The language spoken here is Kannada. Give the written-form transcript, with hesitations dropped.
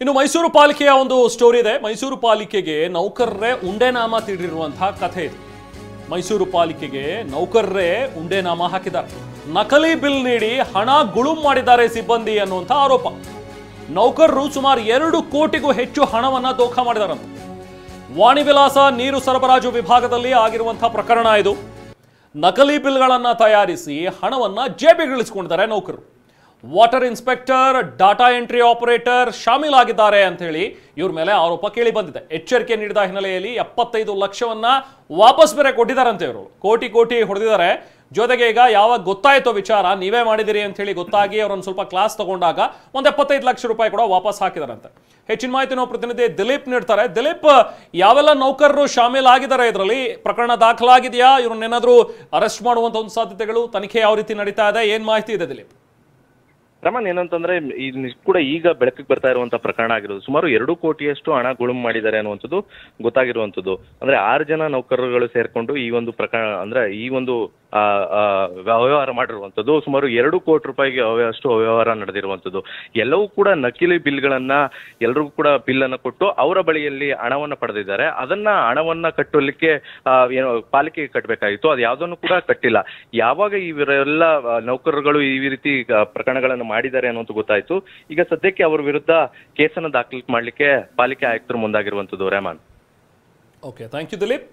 ಇನ್ನು ಮೈಸೂರು ಪಾಲಿಕೆಯ ಒಂದು ಸ್ಟೋರಿ ಇದೆ. ಮೈಸೂರು ಪಾಲಿಕೆಗೆ ನೌಕರರೇ ಉಂಡೆನಾಮ ತೀಡಿರುವಂತಹ ಕಥೆ ಇದು. ಮೈಸೂರು ಪಾಲಿಕೆಗೆ ನೌಕರರೇ ಉಂಡೆನಾಮ ಹಾಕಿದ್ದಾರೆ. ನಕಲಿ ಬಿಲ್ ನೀಡಿ ಹಣ ಗುಳುಂ ಮಾಡಿದ್ದಾರೆ ಸಿಬ್ಬಂದಿ ಅನ್ನುವಂಥ ಆರೋಪ. ನೌಕರರು ಸುಮಾರು 2 ಕೋಟಿಗೂ ಹೆಚ್ಚು ಹಣವನ್ನ ದೋಖಾ ಮಾಡಿದಾರಂತೆ. ವಾಣಿವಿಲಾಸ ನೀರು ಸರಬರಾಜು ವಿಭಾಗದಲ್ಲಿ ಆಗಿರುವಂತಹ ಪ್ರಕರಣ ಇದು. ನಕಲಿ ಬಿಲ್ಗಳನ್ನ ತಯಾರಿಸಿ ಹಣವನ್ನ ಜೇಬಿಗಿಳಿಸಿಕೊಂಡಿದ್ದಾರೆ ನೌಕರರು. Water inspector, data entry operator ಶಾಮೀಲಾಗಿದ್ದಾರೆ ಅಂತ ಹೇಳಿ ಇವ್ರ ಮೇಲೆ ಆರೋಪ ಕೇಳಿ ಬಂದಿದೆ. ಎಚ್ಚರಿಕೆ ನೀಡಿದ ಹಿನ್ನೆಲೆಯಲ್ಲಿ 75 ಲಕ್ಷವನ್ನ ವಾಪಸ್ ಬೇರೆ ಕೊಟ್ಟಿದ್ದಾರಂತೆ. ಇವರು ಕೋಟಿ ಹೊಡೆದಿದ್ದಾರೆ. ಜೊತೆಗೆ ಈಗ ಯಾವಾಗ ಗೊತ್ತಾಯ್ತೋ ವಿಚಾರ ನೀವೇ ಮಾಡಿದಿರಿ ಅಂತ ಹೇಳಿ ಗೊತ್ತಾಗಿ ಅವರನ್ನು ಸ್ವಲ್ಪ ಕ್ಲಾಸ್ ತಗೊಂಡಾಗ ಒಂದು 75 ಲಕ್ಷ ರೂಪಾಯಿ ಕೂಡ ವಾಪಸ್ ಹಾಕಿದಾರಂತೆ. ಹೆಚ್ಚಿನ ಮಾಹಿತಿ ನಾವು ಪ್ರತಿನಿಧಿ ದಿಲೀಪ್ ನೀಡ್ತಾರೆ. ದಿಲೀಪ್, ಯಾವೆಲ್ಲ ನೌಕರರು ಶಾಮೀಲಾಗಿದ್ದಾರೆ, ಇದರಲ್ಲಿ ಪ್ರಕರಣ ದಾಖಲಾಗಿದೆಯಾ? ಇವ್ರನ್ನೇನಾದ್ರೂ ಅರೆಸ್ಟ್ ಮಾಡುವಂತ ಒಂದು ಸಾಧ್ಯತೆಗಳು, ತನಿಖೆ ಯಾವ ರೀತಿ ನಡೀತಾ ಇದೆ, ಏನ್ ಮಾಹಿತಿ ಇದೆ ದಿಲೀಪ್? ರಮನ್, ಏನಂತಂದ್ರೆ ಕೂಡ ಈಗ ಬೆಳಕಿಗೆ ಬರ್ತಾ ಇರುವಂತಹ ಪ್ರಕರಣ ಆಗಿರೋದು. ಸುಮಾರು 2 ಕೋಟಿಯಷ್ಟು ಹಣ ಗುಳುಂ ಮಾಡಿದ್ದಾರೆ ಅನ್ನುವಂಥದ್ದು ಗೊತ್ತಾಗಿರುವಂಥದ್ದು. ಅಂದ್ರೆ 6 ಜನ ನೌಕರರುಗಳು ಸೇರ್ಕೊಂಡು ಈ ಒಂದು ಪ್ರಕರಣ ಅಂದ್ರೆ ಈ ಒಂದು ವ್ಯವಹಾರ ಮಾಡಿರುವಂಥದ್ದು. ಸುಮಾರು 2 ಕೋಟಿ ರೂಪಾಯಿಗೆ ಅಷ್ಟು ವ್ಯವಹಾರ ನಡೆದಿರುವಂಥದ್ದು. ಎಲ್ಲವೂ ಕೂಡ ನಕಲಿ ಬಿಲ್ಗಳನ್ನ ಎಲ್ರಿಗೂ ಕೂಡ ಬಿಲ್ ಅನ್ನ ಕೊಟ್ಟು ಅವರ ಬಳಿಯಲ್ಲಿ ಹಣವನ್ನ ಪಡೆದಿದ್ದಾರೆ. ಹಣವನ್ನ ಕಟ್ಟಲಿಕ್ಕೆ ಏನೋ ಪಾಲಿಕೆಗೆ ಕಟ್ಟಬೇಕಾಗಿತ್ತು, ಅದು ಯಾವುದನ್ನು ಕೂಡ ಕಟ್ಟಿಲ್ಲ. ಯಾವಾಗ ಇವರೆಲ್ಲ ನೌಕರರುಗಳು ಈ ರೀತಿ ಪ್ರಕರಣಗಳನ್ನು ಮಾಡಿದ್ದಾರೆ ಅನ್ನೋದು ಗೊತ್ತಾಯ್ತು. ಈಗ ಸದ್ಯಕ್ಕೆ ಅವರ ವಿರುದ್ಧ ಕೇಸನ್ನು ದಾಖಲು ಮಾಡ್ಲಿಕ್ಕೆ ಪಾಲಿಕೆ ಆಯುಕ್ತರು ಮುಂದಾಗಿರುವಂತದ್ದು. Rehman. Okay, thank you Dilip.